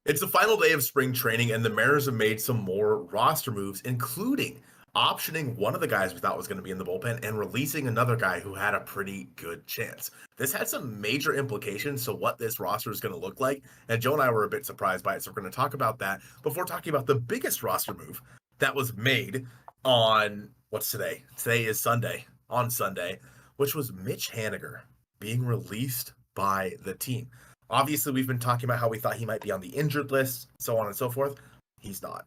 It's the final day of spring training, and the Mariners have made some more roster moves, including optioning one of the guys we thought was going to be in the bullpen and releasing another guy who had a pretty good chance. This had some major implications to what this roster is going to look like, and Joe and I were a bit surprised by it, so we're going to talk about that before talking about the biggest roster move that was made on, what's today? Today is Sunday, on Sunday, which was Mitch Haniger being released by the team. Obviously, we've been talking about how we thought he might be on the injured list, so on and so forth. He's not.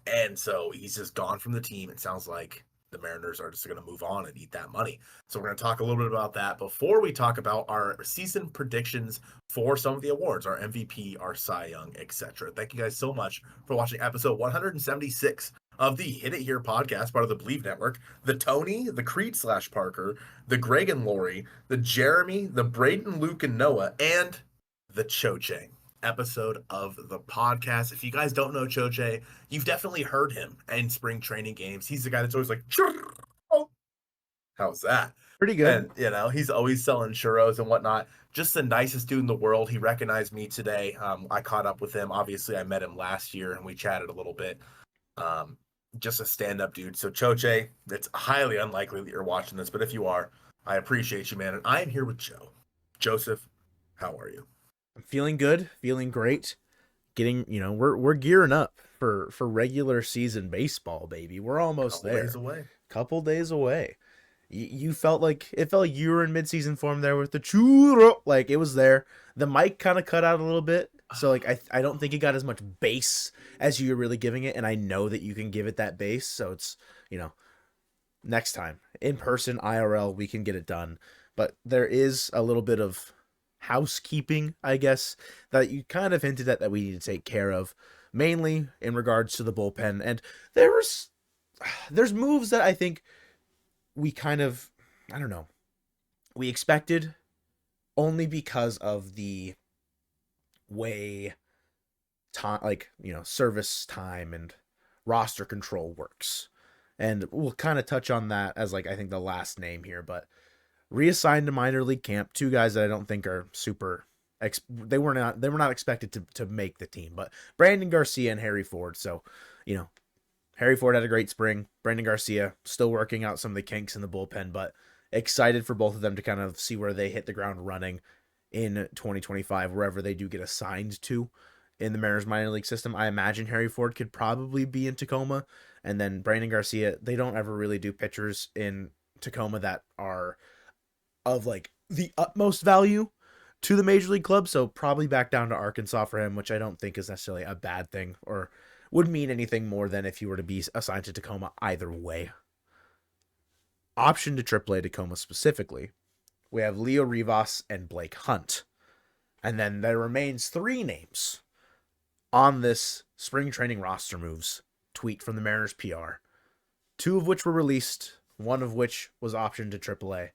And so he's just gone from the team. It sounds like the Mariners are just going to move on and eat that money. So we're going to talk a little bit about that before we talk about our season predictions for some of the awards, our MVP, our Cy Young, etc. Thank you guys so much for watching episode 176 of the Hit It Here podcast, part of the Bleav Network. The Tony, the Creed/Parker, the Greg and Lori, the Jeremy, the Braden, Luke, and Noah, and the Choche episode of the podcast. If you guys don't know Choche, you've definitely heard him in spring training games. He's the guy that's always like, how's that? Pretty good. And, he's always selling churros and whatnot. Just the nicest dude in the world. He recognized me today. I caught up with him. Obviously, I met him last year, and we chatted a little bit. Just a stand-up dude. So, Choche, it's highly unlikely that you're watching this, but if you are, I appreciate you, man. And I am here with Joe. Joseph, how are you? I'm feeling good, feeling great. Getting, we're gearing up for regular season baseball, baby. We're almost there. Couple days away. You felt like you were in midseason form there with the churro. Like, it was there. The mic kind of cut out a little bit. So, like, I don't think it got as much bass as you were really giving it. And I know that you can give it that bass. So it's, next time in person, IRL, we can get it done. But there is a little bit of housekeeping, I guess, that you kind of hinted at that we need to take care of, mainly in regards to the bullpen. And there's moves that I think we kind of, we expected only because of the way time, service time and roster control works. And we'll kind of touch on that as, I think the last name here, but reassigned to minor league camp, two guys that I don't think are super. They were not expected to make the team, but Brandon Garcia and Harry Ford. So, Harry Ford had a great spring. Brandon Garcia still working out some of the kinks in the bullpen, but excited for both of them to kind of see where they hit the ground running in 2025, wherever they do get assigned to in the Mariners minor league system. I imagine Harry Ford could probably be in Tacoma, and then Brandon Garcia. They don't ever really do pitchers in Tacoma that are of the utmost value to the major league club, so probably back down to Arkansas for him, which I don't think is necessarily a bad thing or would mean anything more than if you were to be assigned to Tacoma either way. Option to AAA Tacoma specifically, we have Leo Rivas and Blake Hunt, and then there remains 3 names on this spring training roster moves tweet from the Mariners PR, 2 of which were released, 1 of which was optioned to AAA.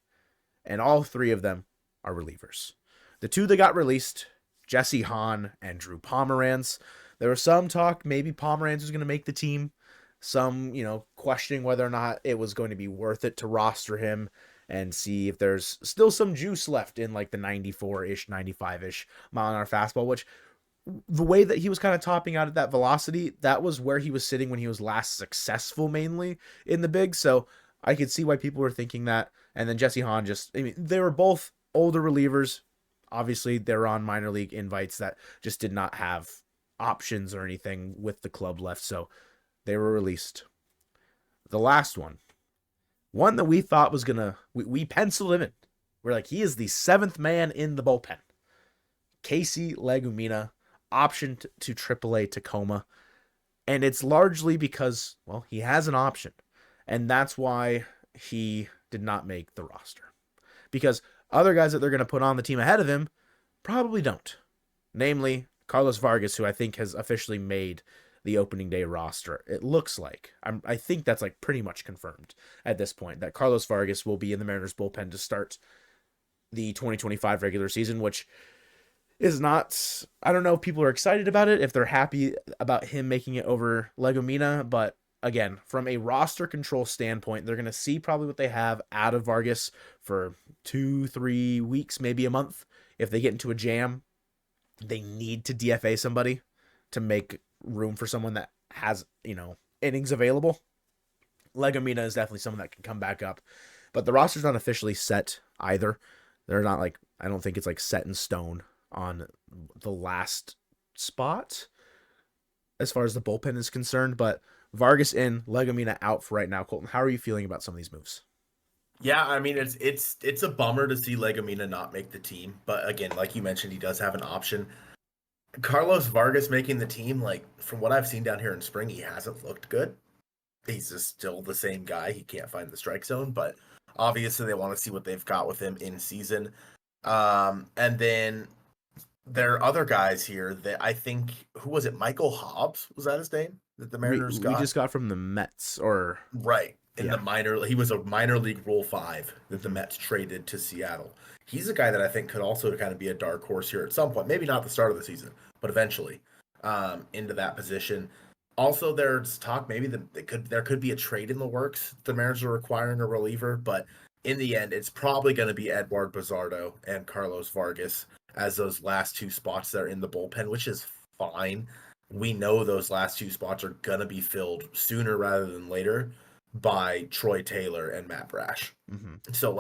And all 3 of them are relievers. The 2 that got released, Jesse Hahn and Drew Pomeranz. There was some talk maybe Pomeranz was going to make the team. Some, questioning whether or not it was going to be worth it to roster him and see if there's still some juice left in the 94-ish, 95-ish mile an hour fastball, which the way that he was kind of topping out at that velocity, that was where he was sitting when he was last successful mainly in the big. So I could see why people were thinking that. And then Jesse Hahn they were both older relievers. Obviously, they're on minor league invites that just did not have options or anything with the club left. So they were released. The last one that we thought was we penciled him in. We're like, he is the 7th man in the bullpen. Casey Legumina, optioned to AAA Tacoma. And it's largely because, he has an option. And that's why he did not make the roster. Because other guys that they're going to put on the team ahead of him probably don't. Namely, Carlos Vargas, who I think has officially made the opening day roster. It looks like. I think that's pretty much confirmed at this point that Carlos Vargas will be in the Mariners bullpen to start the 2025 regular season, which is not, I don't know if people are excited about it, if they're happy about him making it over Legumina, but again, from a roster control standpoint, they're going to see probably what they have out of Vargas for 2-3 weeks, maybe a month. If they get into a jam, they need to DFA somebody. to make room for someone that has, innings available. Legumina is definitely someone that can come back up. But the roster's not officially set either. They're not I don't think it's set in stone on the last spot as far as the bullpen is concerned. But Vargas in, Legumina out for right now. Colton, how are you feeling about some of these moves? Yeah, I mean it's a bummer to see Legumina not make the team, but again, like you mentioned, he does have an option. Carlos Vargas making the team, from what I've seen down here in spring, he hasn't looked good. He's just still the same guy. He can't find the strike zone, but obviously they want to see what they've got with him in season. And then there are other guys here that I think, who was it? Michael Hobbs, was that his name? That the Mariners got? We just got from the Mets, or right. He was a minor league Rule 5 that the Mets traded to Seattle. He's a guy that I think could also kind of be a dark horse here at some point. Maybe not the start of the season, but eventually into that position. Also, there's talk maybe there could be a trade in the works. The Mariners are requiring a reliever, but in the end, it's probably going to be Edward Bazardo and Carlos Vargas as those last two spots that are in the bullpen, which is fine. We know those last two spots are going to be filled sooner rather than later by Troy Taylor and Matt Brash. Mm-hmm. So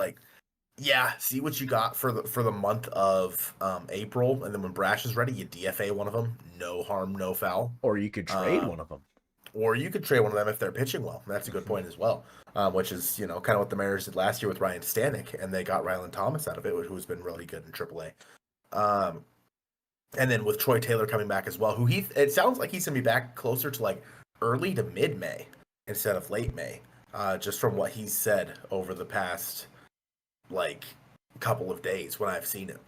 see what you got for the month of April, and then when Brash is ready, you DFA one of them. No harm, no foul. Or you could trade one of them. Or you could trade one of them if they're pitching well. That's a good point as well, which is kind of what the Mariners did last year with Ryan Stanek, and they got Ryland Thomas out of it, who's been really good in AAA. And then with Troy Taylor coming back as well, it sounds like he's gonna be back closer to early to mid-May instead of late May, just from what he's said over the past couple of days when I've seen him.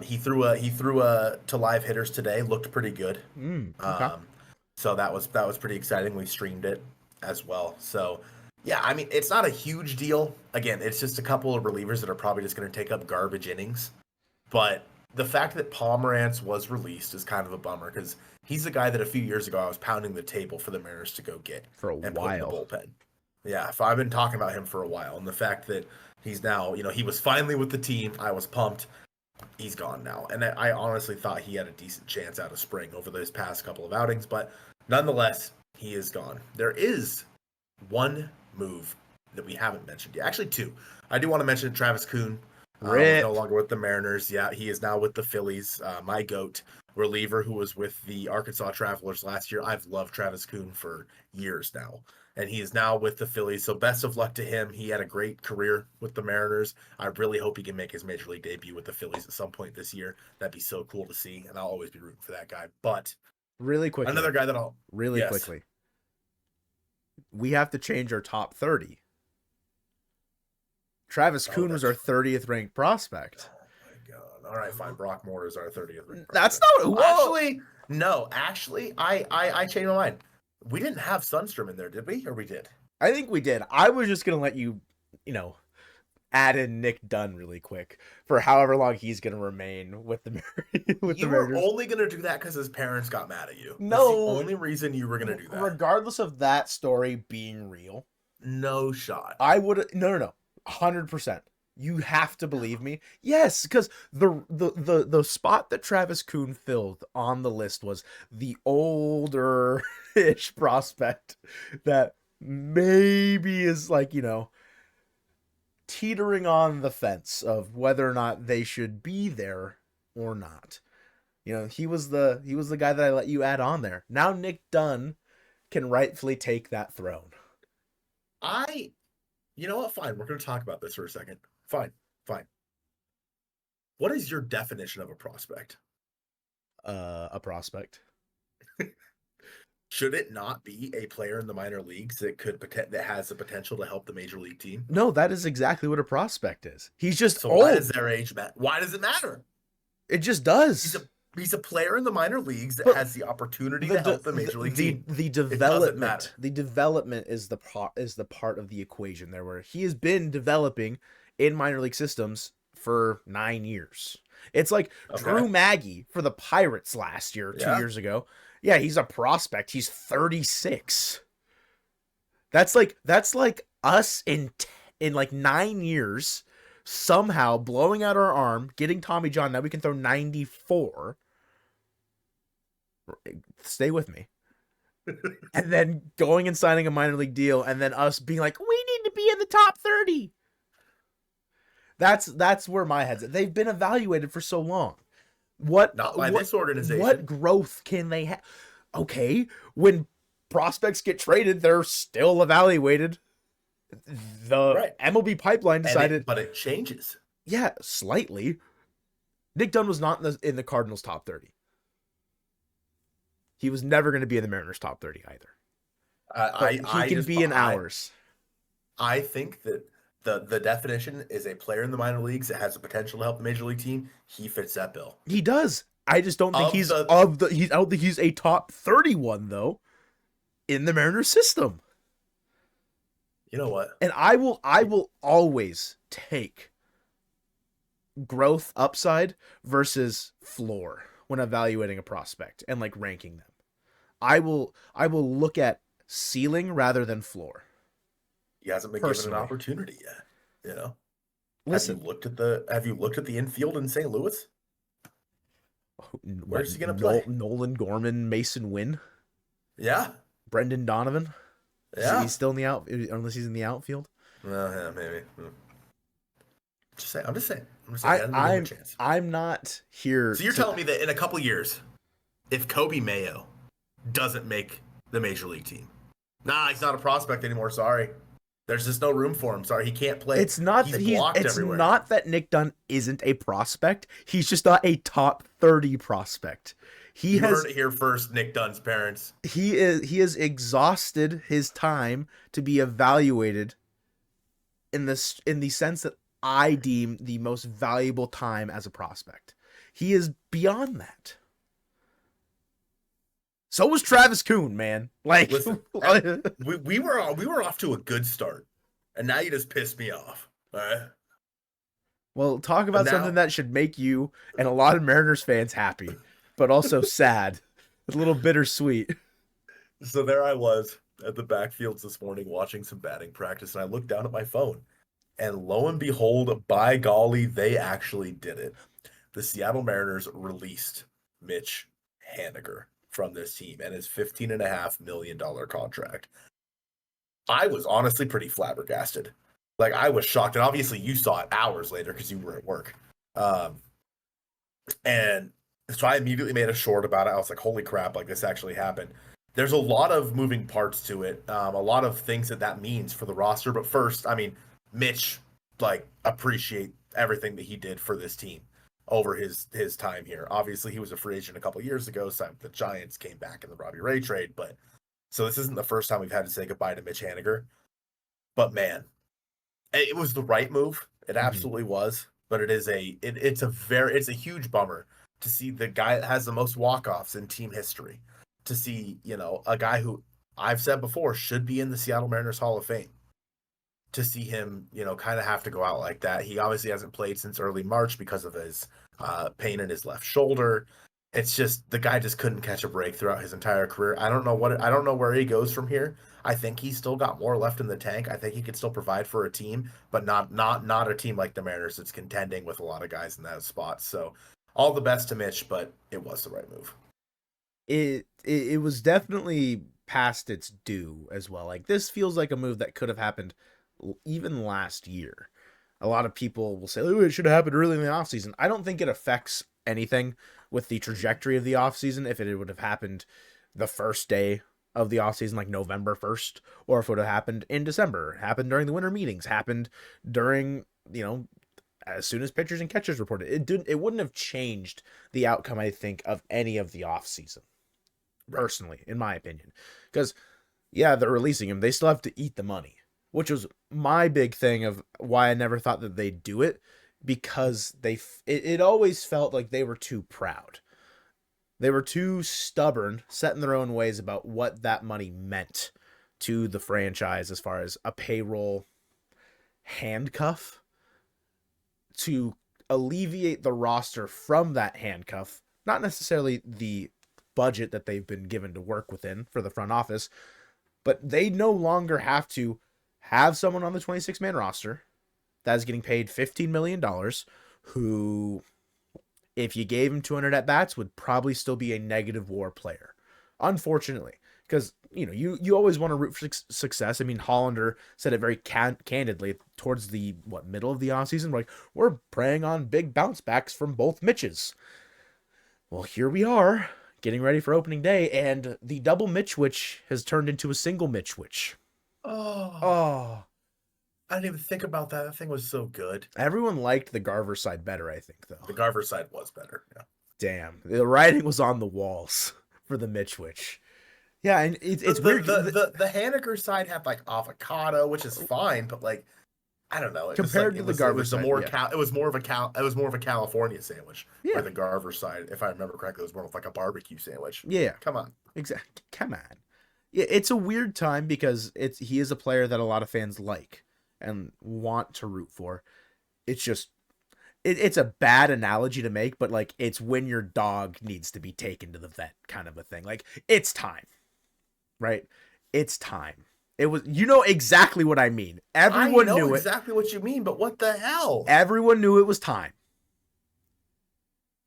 He threw to live hitters today, looked pretty good. Okay. So that was pretty exciting. We streamed it as well. So yeah, I mean, it's not a huge deal. Again, it's just a couple of relievers that are probably just going to take up garbage innings. But the fact that Pomerantz was released is kind of a bummer, because he's the guy that a few years ago I was pounding the table for the Mariners to go get for a while. Put in the bullpen. Yeah, I've been talking about him for a while, and the fact that he's now, he was finally with the team, I was pumped. He's gone now, and I honestly thought he had a decent chance out of spring over those past couple of outings, but nonetheless, he is gone. There is one move that we haven't mentioned yet. Actually, two. I do want to mention Travis Kuhn. No longer with the Mariners. Yeah, he is now with the Phillies. My GOAT reliever, who was with the Arkansas Travelers last year. I've loved Travis Kuhn for years now, and he is now with the Phillies. So best of luck to him. He had a great career with the Mariners. I really hope he can make his major league debut with the Phillies at some point this year. That'd be so cool to see, and I'll always be rooting for that guy. But really quickly, another guy that I'll quickly, we have to change our top 30. Travis Kuhn was our 30th ranked prospect. Oh my god! All right, fine. Brock Moore is our 30th ranked prospect. That's not actually. No, actually, I changed my mind. We didn't have Sundstrom in there, did we? Or we did? I think we did. I was just gonna let you, add in Nick Dunn really quick for however long he's gonna remain with the with you the were Mariners. Only gonna do that because his parents got mad at you. No, that's the only reason you were gonna do that. Regardless of that story being real, no shot. I would no, 100%. You have to believe me. Yes, because the spot that Travis Kuhn filled on the list was the older-ish prospect that maybe is teetering on the fence of whether or not they should be there or not. He was the guy that I let you add on there. Now Nick Dunn can rightfully take that throne. You know what? Fine. We're going to talk about this for a second. Fine. What is your definition of a prospect? A prospect. Should it not be a player in the minor leagues that has the potential to help the major league team? No, that is exactly what a prospect is. He's just so old. Why does their age matter? Why does it matter? It just does. He's a player in the minor leagues that has the opportunity to help the major league team. The development, is the part of the equation there, where he has been developing in minor league systems for 9 years. It's like Drew Maggi for the Pirates last year, 2 years ago. Yeah, he's a prospect. He's 36. That's like us in 9 years somehow blowing out our arm, getting Tommy John. Now we can throw 94. Stay with me. And then going and signing a minor league deal, and then us being like, we need to be in the top 30. That's where my head's at. They've been evaluated for so long. Not by this organization. What growth can they have? Okay, when prospects get traded, they're still evaluated. The MLB pipeline decided, but it changes. Yeah, slightly. Nick Dunn was not in the Cardinals' top 30. He was never going to be in the Mariners' top 30 either. He can be in ours. I think that the definition is a player in the minor leagues that has the potential to help the major league team. He fits that bill. He does. I just don't think I don't think he's a top 31 though in the Mariners system. You know what? And I will always take growth upside versus floor when evaluating a prospect and like ranking them. I will look at ceiling rather than floor. He hasn't been given an opportunity yet. You know. Listen, have you looked at the infield in St. Louis? Where's he gonna play? Nolan Gorman, Mason Wynn. Yeah. Brendan Donovan. Yeah. He's still in the unless he's in the outfield. Yeah, maybe. I'm just saying. I'm not here. So you're telling me that in a couple years, if Kobe Mayo doesn't make the major league team, he's not a prospect anymore. Sorry, there's just no room for him. Sorry, he can't play. It's not not that Nick Dunn isn't a prospect. He's just not a top 30 prospect. You heard it here first, Nick Dunn's parents. He has exhausted his time to be evaluated in the sense that I deem the most valuable time as a prospect. He is beyond that. So was Travis Kuhn, man. Like, listen, we were off to a good start, and now you just pissed me off. All right. Well, talk about something that should make you and a lot of Mariners fans happy, but also sad. It's a little bittersweet. So there I was at the backfields this morning watching some batting practice, and I looked down at my phone, and lo and behold, by golly, they actually did it. The Seattle Mariners released Mitch Haniger from this team and his $15.5 million contract. I was honestly pretty flabbergasted. Like, I was shocked, and obviously you saw it hours later because you were at work. And so I immediately made a short about it. I was like, holy crap, like this actually happened. There's a lot of moving parts to it, a lot of things that means for the roster. But first, I mean, Mitch, like, appreciate everything that he did for this team over his time here. Obviously, he was a free agent a couple years ago. So the Giants came back in the Robbie Ray trade. But so this isn't the first time we've had to say goodbye to Mitch Haniger. But man, it was the right move. It absolutely was. But it's a huge bummer to see the guy that has the most walk-offs in team history. To see, a guy who I've said before should be in the Seattle Mariners Hall of Fame. To see him, kind of have to go out like that. He obviously hasn't played since early March because of his pain in his left shoulder. It's just the guy just couldn't catch a break throughout his entire career. I don't know where he goes from here. I think he's still got more left in the tank. I think he could still provide for a team, but not a team like the Mariners that's contending with a lot of guys in that spot. So all the best to Mitch, but it was the right move. It was definitely past its due as well. Like, this feels like a move that could have happened even last year. A lot of people will say, oh, it should have happened early in the offseason. I don't think it affects anything with the trajectory of the offseason if it would have happened the first day of the offseason, like November 1st, or if it would have happened in December, happened during the winter meetings, happened during, as soon as pitchers and catchers reported. It wouldn't have changed the outcome, I think, of any of the offseason, personally, in my opinion. Because, yeah, they're releasing him. They still have to eat the money, which was my big thing of why I never thought that they'd do it, because it always felt like they were too proud. They were too stubborn, set in their own ways about what that money meant to the franchise as far as a payroll handcuff. To alleviate the roster from that handcuff, not necessarily the budget that they've been given to work within for the front office, but they no longer have to have someone on the 26-man roster that is getting paid $15 million who if you gave him 200 at bats, would probably still be a negative WAR player, unfortunately, because you always want to root for success. I mean, Hollander said it very candidly towards the middle of the offseason, like, we're preying on big bounce backs from both Mitches. Well, here we are, getting ready for opening day, and the double Mitchwich has turned into a single Mitchwich. Oh, I didn't even think about that. That thing was so good. Everyone liked the Garver side better, I think, though. The Garver side was better. Yeah. Damn, the writing was on the walls for the Mitchwich. Yeah, and it's weird. The Haniger side had like avocado, which is fine, but like, I don't know. Compared to the Garver side, it was more of a California sandwich. Yeah. Where the Garver side, if I remember correctly, was more of like a barbecue sandwich. Yeah. Come on. Exactly. Come on. Yeah, it's a weird time because he is a player that a lot of fans like and want to root for. It's just it's a bad analogy to make, but like, it's when your dog needs to be taken to the vet kind of a thing. Like, it's time. Right? It's time. It was, exactly what I mean. Everyone knew exactly what you mean, but what the hell? Everyone knew it was time.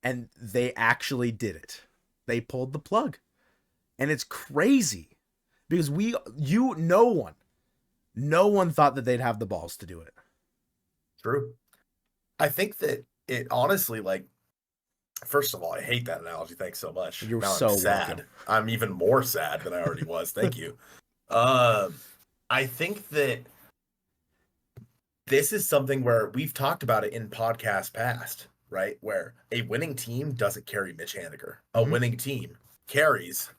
And they actually did it. They pulled the plug. And it's crazy because no one thought that they'd have the balls to do it. True. I think that it honestly, like, first of all, I hate that analogy. Thanks so much. You're now so I'm sad. welcome. I'm even more sad than I already was. Thank you. I think that this is something where we've talked about it in podcasts past, right? Where a winning team doesn't carry Mitch Haniger. A winning team carries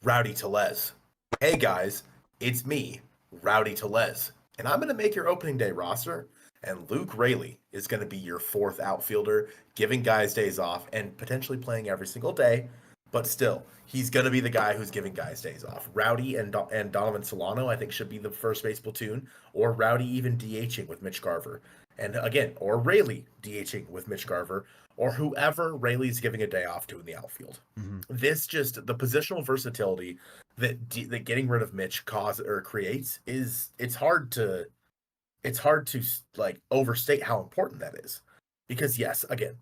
Rowdy Tellez. Hey guys, it's me, Rowdy Tellez, and I'm going to make your opening day roster. And Luke Raley is going to be your fourth outfielder, giving guys days off and potentially playing every single day. But still, he's going to be the guy who's giving guys days off. Rowdy and Donovan Solano, I think, should be the first base platoon, or Rowdy even DHing with Mitch Garver. And again, or Raley DHing with Mitch Garver, or whoever Raley's giving a day off to in the outfield. This just, the positional versatility that getting rid of Mitch creates it's hard to like overstate how important that is. Because yes, again,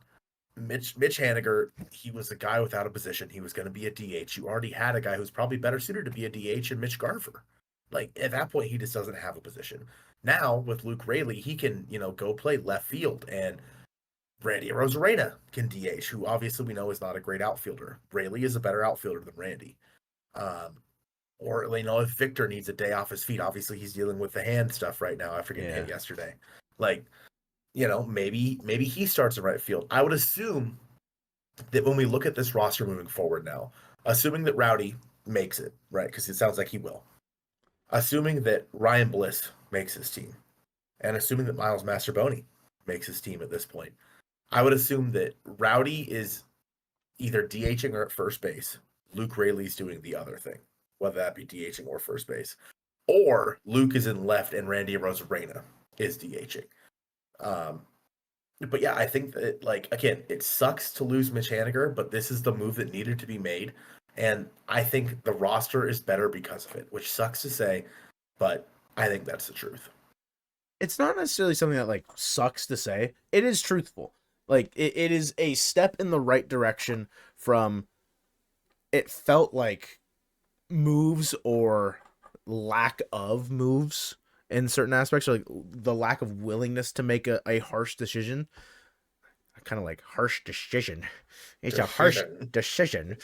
Mitch Haniger, he was a guy without a position. He was going to be a DH. You already had a guy who's probably better suited to be a DH in Mitch Garver. Like, at that point, he just doesn't have a position. Now, with Luke Raley, he can, go play left field, and Randy Arozarena can DH, who obviously we know is not a great outfielder. Raley is a better outfielder than Randy. Or, if Victor needs a day off his feet, obviously he's dealing with the hand stuff right now after getting hit yesterday. Like, maybe he starts in right field. I would assume that when we look at this roster moving forward now, assuming that Rowdy makes it, right, because it sounds like he will, assuming that Ryan Bliss makes his team, and assuming that Miles Masterboni makes his team at this point, I would assume that Rowdy is either DHing or at first base. Luke Raley's doing the other thing, whether that be DHing or first base. Or Luke is in left and Randy Arozarena is DHing. But yeah, I think that, like, again, it sucks to lose Mitch Haniger, but this is the move that needed to be made. And I think the roster is better because of it, which sucks to say, but I think that's the truth. It's not necessarily something that, like, sucks to say. It is truthful. Like, it is a step in the right direction from, it felt like, moves or lack of moves in certain aspects, or like the lack of willingness to make a harsh decision. Kind of like harsh decision. It's a harsh decision.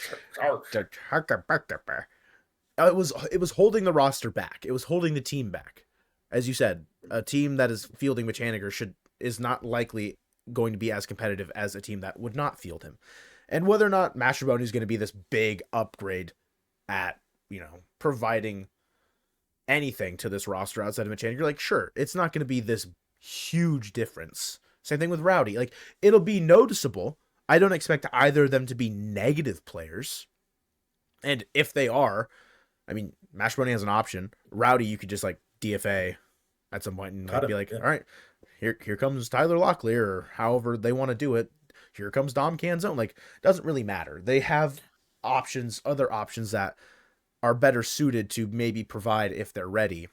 It was holding the roster back. It was holding the team back. As you said, a team that is fielding Mitch Haniger is not likely going to be as competitive as a team that would not field him. And whether or not Masterboni is going to be this big upgrade at, providing anything to this roster outside of Mitch Haniger, like, sure, it's not going to be this huge difference. Same thing with Rowdy. Like, it'll be noticeable. I don't expect either of them to be negative players. And if they are, I mean, Masterboni has an option. Rowdy, you could just, like, DFA at some point and be like, all right, here comes Tyler Locklear, or however they want to do it. Here comes Dom Canzone. Like, doesn't really matter. They have options, other options that are better suited to maybe provide if they're ready.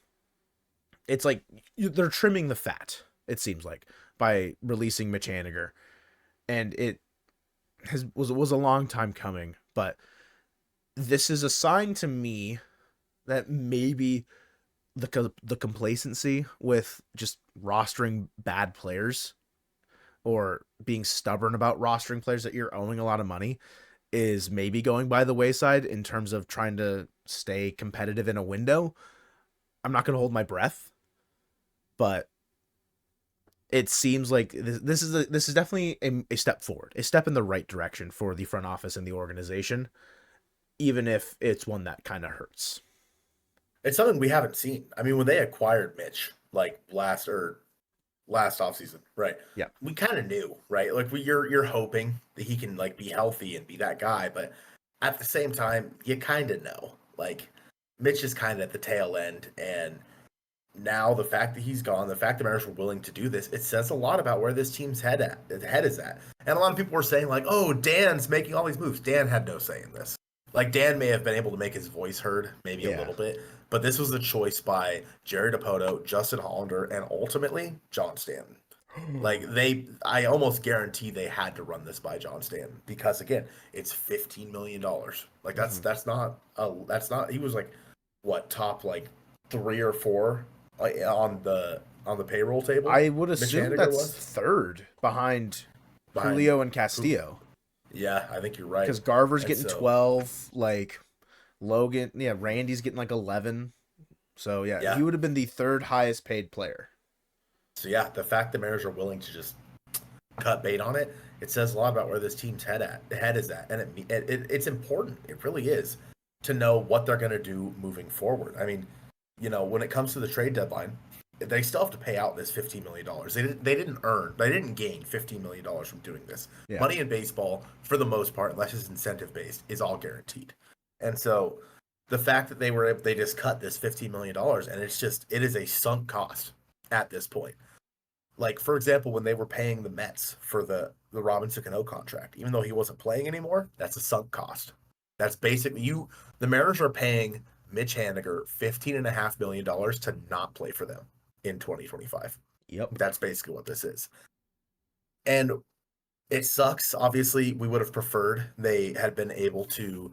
It's like they're trimming the fat, it seems like. by releasing Mitch Haniger, and it was a long time coming, but this is a sign to me that maybe the complacency with just rostering bad players or being stubborn about rostering players that you're owing a lot of money is maybe going by the wayside in terms of trying to stay competitive in a window. I'm not going to hold my breath, but it seems like this is definitely a step forward, a step in the right direction for the front office and the organization, even if it's one that kind of hurts. It's something we haven't seen. I mean, when they acquired Mitch, like last offseason, right? Yeah. We kind of knew, right? Like you're hoping that he can like be healthy and be that guy, but at the same time, you kind of know. Like Mitch is kind of at the tail end, and now the fact that he's gone, the fact the Mariners were willing to do this, it says a lot about where this team's head is at. And a lot of people were saying like, "Oh, Dan's making all these moves." Dan had no say in this. Like Dan may have been able to make his voice heard, maybe a little bit, but this was a choice by Jerry Dipoto, Justin Hollander, and ultimately John Stanton. Like I almost guarantee they had to run this by John Stanton because again, it's $15 million. Like that's not. He was like what top like 3 or 4 on the payroll table. I would Mitch assume Haniger that's was third behind behind Julio and Castillo. Yeah, I think you're right. Because Garver's And getting so, 12, like Logan, Randy's getting like 11. So Yeah. he would have been the third highest paid player. So yeah, the fact the Mariners are willing to just cut bait on it, it says a lot about where this team's head is at, and it's important. It really is to know what they're going to do moving forward. I mean, when it comes to the trade deadline, they still have to pay out this $15 million. They didn't gain $15 million from doing this. Yeah. Money in baseball, for the most part, unless it's incentive based, is all guaranteed. And so the fact that they just cut this $15 million, and it is a sunk cost at this point. Like, for example, when they were paying the Mets for the Robinson Cano contract, even though he wasn't playing anymore, that's a sunk cost. That's basically the Mariners are paying Mitch Haniger $15.5 million to not play for them in 2025. Yep. That's basically what this is. And it sucks. Obviously, we would have preferred they had been able to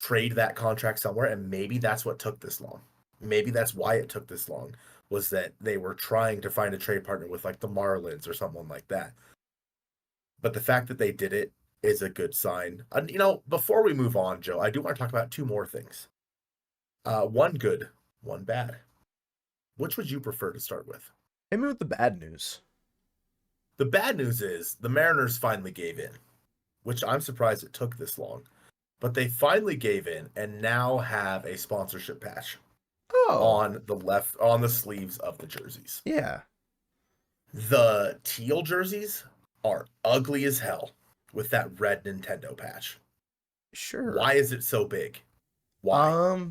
trade that contract somewhere, and maybe that's what took this long. Maybe that's why it took this long, was that they were trying to find a trade partner with like the Marlins or someone like that. But the fact that they did it is a good sign. Before we move on, Joe, I do want to talk about 2 more things. One good, one bad. Which would you prefer to start with? Hit me with the bad news. The bad news is the Mariners finally gave in, which I'm surprised it took this long. But they finally gave in and now have a sponsorship patch on the sleeves of the jerseys. Yeah. The teal jerseys are ugly as hell with that red Nintendo patch. Sure. Why is it so big? Why?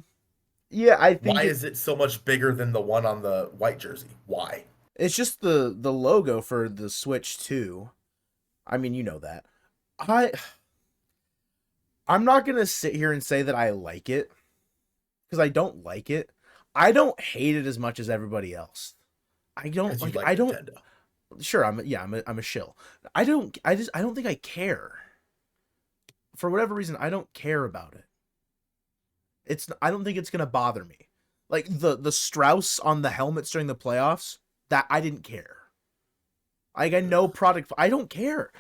Yeah, I think why is it so much bigger than the one on the white jersey? Why? It's just the logo for the Switch 2. I mean, you know that. I'm not going to sit here and say that I like it, because I don't like it. I don't hate it as much as everybody else. I don't like Nintendo. Sure, I'm a shill. I don't think I care. For whatever reason, I don't care about it. I don't think it's going to bother me. Like the Strauss on the helmets during the playoffs, that I didn't care. I know product. I don't care.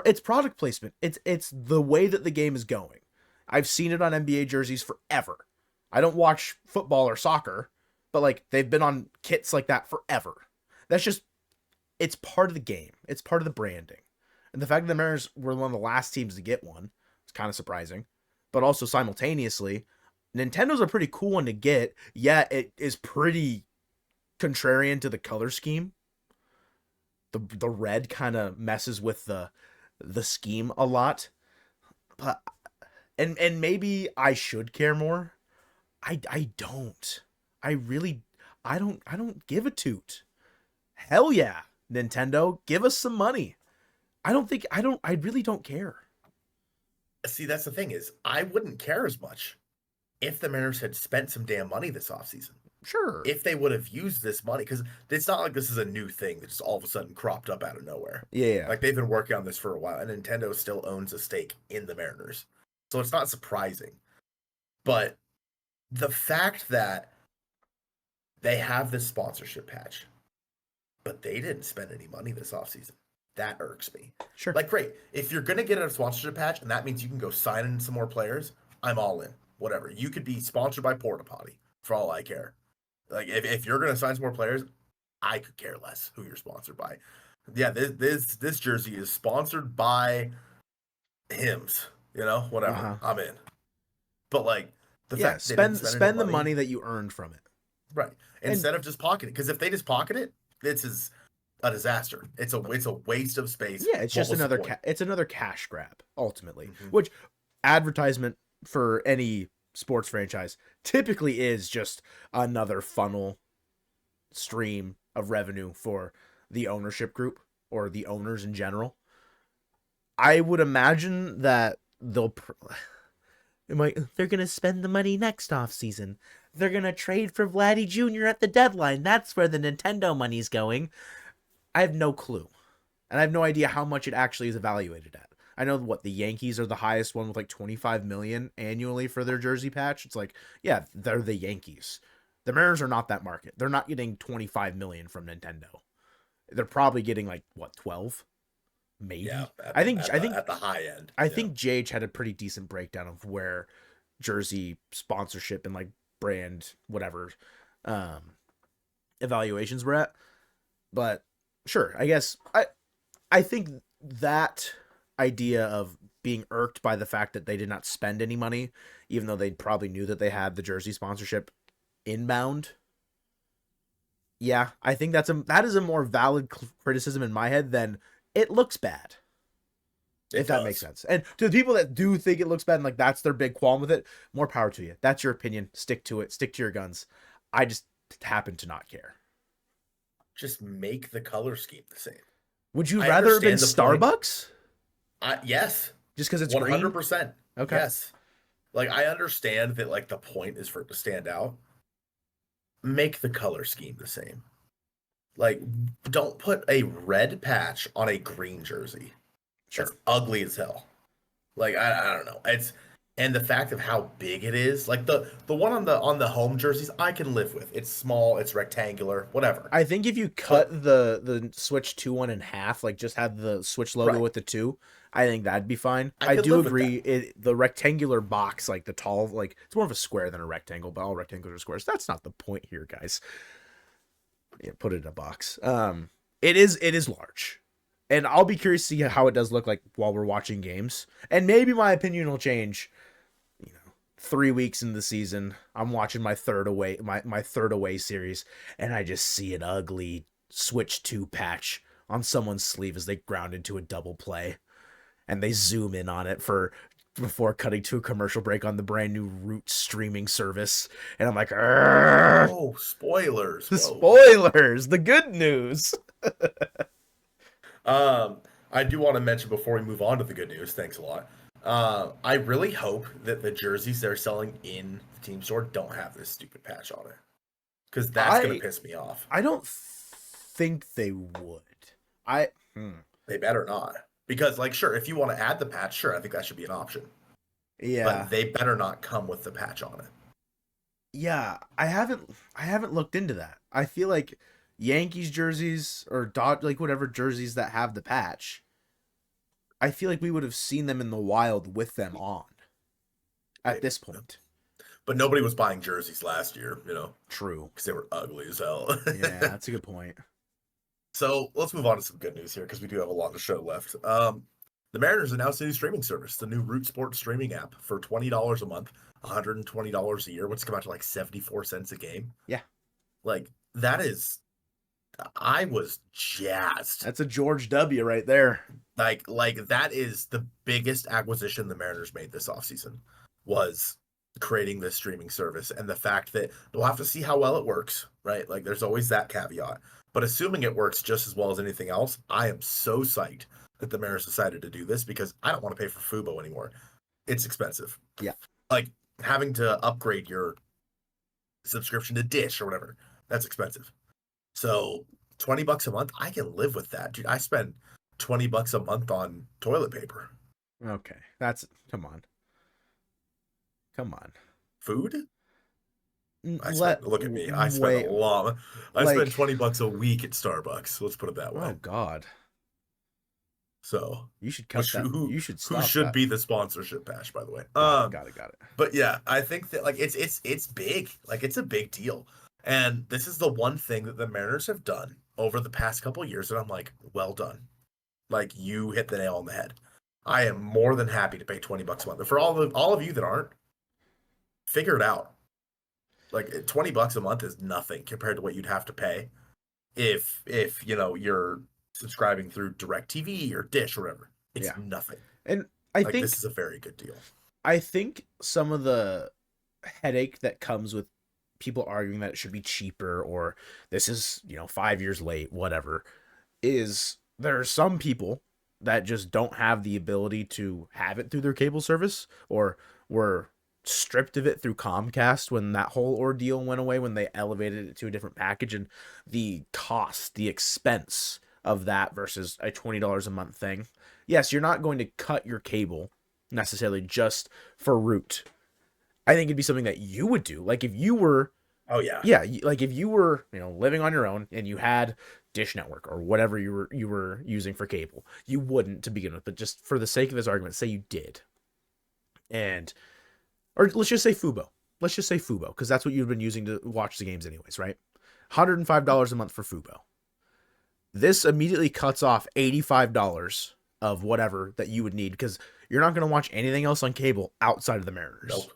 It's product placement. It's the way that the game is going. I've seen it on NBA jerseys forever. I don't watch football or soccer, but like they've been on kits like that forever. That's just, it's part of the game. It's part of the branding. And the fact that the Mariners were one of the last teams to get one is kind of surprising. But also simultaneously, Nintendo's a pretty cool one to get. Yeah, it is pretty contrarian to the color scheme. The red kind of messes with the scheme a lot. But and maybe I should care more. I don't. I don't give a toot. Hell yeah, Nintendo, give us some money. I really don't care. See, that's the thing is, I wouldn't care as much if the Mariners had spent some damn money this offseason. Sure. if they would have used this money, because it's not like this is a new thing that just all of a sudden cropped up out of nowhere. Yeah. Like they've been working on this for a while, and Nintendo still owns a stake in the Mariners. So it's not surprising. But the fact that they have this sponsorship patch, but they didn't spend any money this offseason, that irks me. Sure. Like, great. If you're going to get a sponsorship patch and that means you can go sign in some more players, I'm all in. Whatever. You could be sponsored by Porta Potty for all I care. Like, if you're going to sign some more players, I could care less who you're sponsored by. Yeah, this jersey is sponsored by Hims. You know, whatever. I'm in. But, like, the fact they didn't spend the money that you earned from it. Right. Instead of just pocketing. Because if they just pocket it, this is a disaster. It's a waste of space. Yeah, it's just another it's another cash grab ultimately, which advertisement for any sports franchise typically is just another funnel stream of revenue for the ownership group or the owners in general. I would imagine that they're going to spend the money next offseason. They're going to trade for Vladdy Jr. at the deadline. That's where the Nintendo money's going. I have no clue. And I have no idea how much it actually is evaluated at. I know the Yankees are the highest one with like 25 million annually for their jersey patch. It's like, yeah, they're the Yankees. The Mariners are not that market. They're not getting 25 million from Nintendo. They're probably getting like 12? Maybe. Yeah, I think at the high end. I think JH had a pretty decent breakdown of where jersey sponsorship and like brand whatever evaluations were at. But sure, I guess I think that idea of being irked by the fact that they did not spend any money, even though they probably knew that they had the jersey sponsorship inbound. Yeah, I think that is a more valid criticism in my head than it looks bad. If that makes sense. And to the people that do think it looks bad and like that's their big qualm with it, more power to you. That's your opinion. Stick to it. Stick to your guns. I just happen to not care. Just make the color scheme the same. Would you rather have been Starbucks? Yes. Just because it's 100%. Green? Okay. Yes. Like, I understand that, like, the point is for it to stand out. Make the color scheme the same. Like, don't put a red patch on a green jersey. Sure. That's ugly as hell. Like, I don't know. And the fact of how big it is, like the one on the home jerseys, I can live with. It's small, it's rectangular, whatever. I think if you cut the Switch 2 in half, like just have the Switch logo with the 2, I think that'd be fine. I do agree. The rectangular box, like the tall, like it's more of a square than a rectangle, but all rectangles are squares. That's not the point here, guys. Yeah, put it in a box. It is large. And I'll be curious to see how it does look like while we're watching games. And maybe my opinion will change. 3 weeks into the season, I'm watching my third away series, and I just see an ugly Switch 2 patch on someone's sleeve as they ground into a double play, and they zoom in on it before cutting to a commercial break on the brand new Root streaming service, and I'm like, oh, spoilers! Spoilers! The good news. I do want to mention before we move on to the good news. Thanks a lot. I really hope that the jerseys they're selling in the team store don't have this stupid patch on it, because that's gonna piss me off. I don't think they would. They better not, because like, sure, if you want to add the patch, sure, I think that should be an option. Yeah, but they better not come with the patch on it. Yeah, I haven't looked into that. I feel like Yankees jerseys or like whatever jerseys that have the patch, I feel like we would have seen them in the wild with them on at this point. But nobody was buying jerseys last year, True. Because they were ugly as hell. Yeah, that's a good point. So let's move on to some good news here, because we do have a lot of show left. The Mariners announced a new streaming service, the new Root Sports streaming app, for $20 a month, $120 a year, which come out to like 74 cents a game. Yeah. Like, that is... I was jazzed. That's a George W. right there. Like that is the biggest acquisition the Mariners made this offseason, was creating this streaming service, and the fact that we'll have to see how well it works, right? Like, there's always that caveat. But assuming it works just as well as anything else, I am so psyched that the Mariners decided to do this, because I don't want to pay for Fubo anymore. It's expensive. Yeah. Like, having to upgrade your subscription to Dish or whatever. That's expensive. So $20 a month, I can live with that, dude. I spend $20 a month on toilet paper. Okay, come on. Food? Look at me. I spend a Wait, lot. I spend like, $20 a week at Starbucks. Let's put it that way. oh God, So, you should cut that. You should who stop should that. be the sponsorship patch, by the way. Got it. But yeah, I think that like it's big. Like it's a big deal. And this is the one thing that the Mariners have done over the past couple of years that I'm like, well done. Like you hit the nail on the head. I am more than happy to pay $20 a month. And for all of you that aren't, figure it out. Like $20 a month is nothing compared to what you'd have to pay if you're subscribing through DirecTV or Dish or whatever. It's nothing. And this is a very good deal. I think some of the headache that comes with people arguing that it should be cheaper or this is 5 years late, whatever, is there are some people that just don't have the ability to have it through their cable service or were stripped of it through Comcast when that whole ordeal went away, when they elevated it to a different package, and the expense of that versus a $20 a month thing. Yes, you're not going to cut your cable necessarily just for root. I think it'd be something that you would do. Like if you were, like if you were, living on your own and you had Dish Network or whatever you were using for cable, you wouldn't to begin with. But just for the sake of this argument, say you did, or let's just say Fubo. Because that's what you've been using to watch the games anyways, right? $105 a month for Fubo. This immediately cuts off $85 of whatever that you would need because you're not going to watch anything else on cable outside of the Mariners. Nope.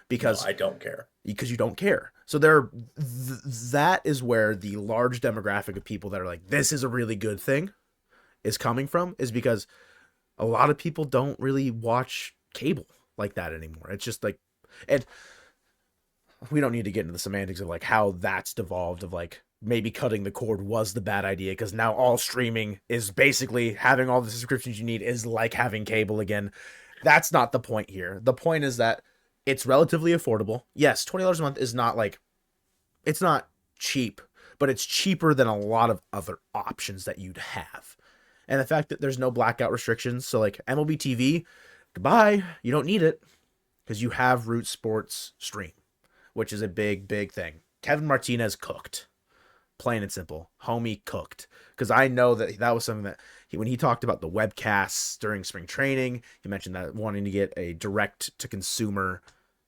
Because I don't care. Because you don't care. So that is where the large demographic of people that are like, this is a really good thing is coming from, is because a lot of people don't really watch cable like that anymore. It's just like, and we don't need to get into the semantics of like how that's devolved of like maybe cutting the cord was the bad idea because now all streaming is basically having all the subscriptions you need is like having cable again. That's not the point here. The point is that it's relatively affordable. Yes, $20 a month is not like, it's not cheap, but it's cheaper than a lot of other options that you'd have. And the fact that there's no blackout restrictions. So like MLB TV, goodbye. You don't need it because you have Root Sports Stream, which is a big, big thing. Kevin Martinez cooked. Plain and simple. Homie cooked. Because I know that was something that when he talked about the webcasts during spring training, he mentioned that wanting to get a direct-to-consumer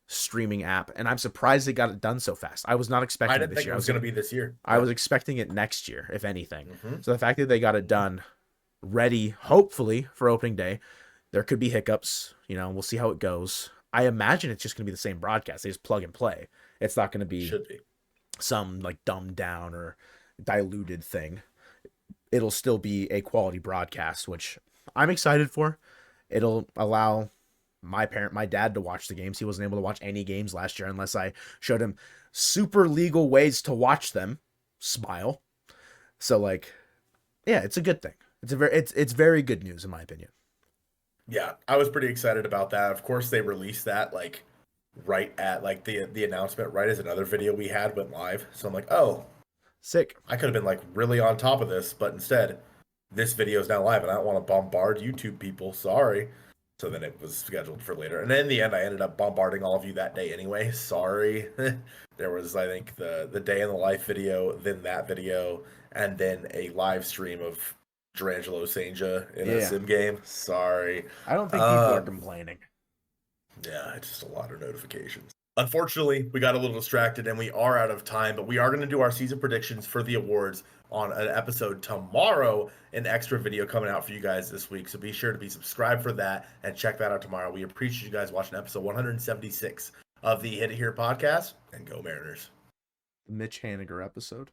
streaming app. And I'm surprised they got it done so fast. I was not expecting it this year. I was going to be this year. I was expecting it next year, if anything. Mm-hmm. So the fact that they got it done, ready, hopefully, for opening day, there could be hiccups. We'll see how it goes. I imagine it's just going to be the same broadcast. They just plug and play. It's not going to be some like dumbed down or diluted thing. It'll still be a quality broadcast, which I'm excited for. It'll allow my dad to watch the games. He wasn't able to watch any games last year unless I showed him super legal ways to watch them. Smile. So like, yeah, it's a good thing. It's very good news in my opinion. Yeah, I was pretty excited about that. Of course, they released that like right at like the announcement, right as another video we had went live. So I'm like, oh, sick. I could have been like really on top of this, but instead, this video is now live, and I don't want to bombard YouTube people. Sorry. So then it was scheduled for later, and then in the end, I ended up bombarding all of you that day anyway. Sorry. There was, I think, the day in the life video, then that video, and then a live stream of Durangelo Sanja in a sim game. Sorry. I don't think people are complaining. Yeah, it's just a lot of notifications. Unfortunately, we got a little distracted and we are out of time, but we are going to do our season predictions for the awards on an episode tomorrow, an extra video coming out for you guys this week. So be sure to be subscribed for that and check that out tomorrow. We appreciate you guys watching episode 176 of the Hit It Here podcast, and go Mariners. The Mitch Haniger episode.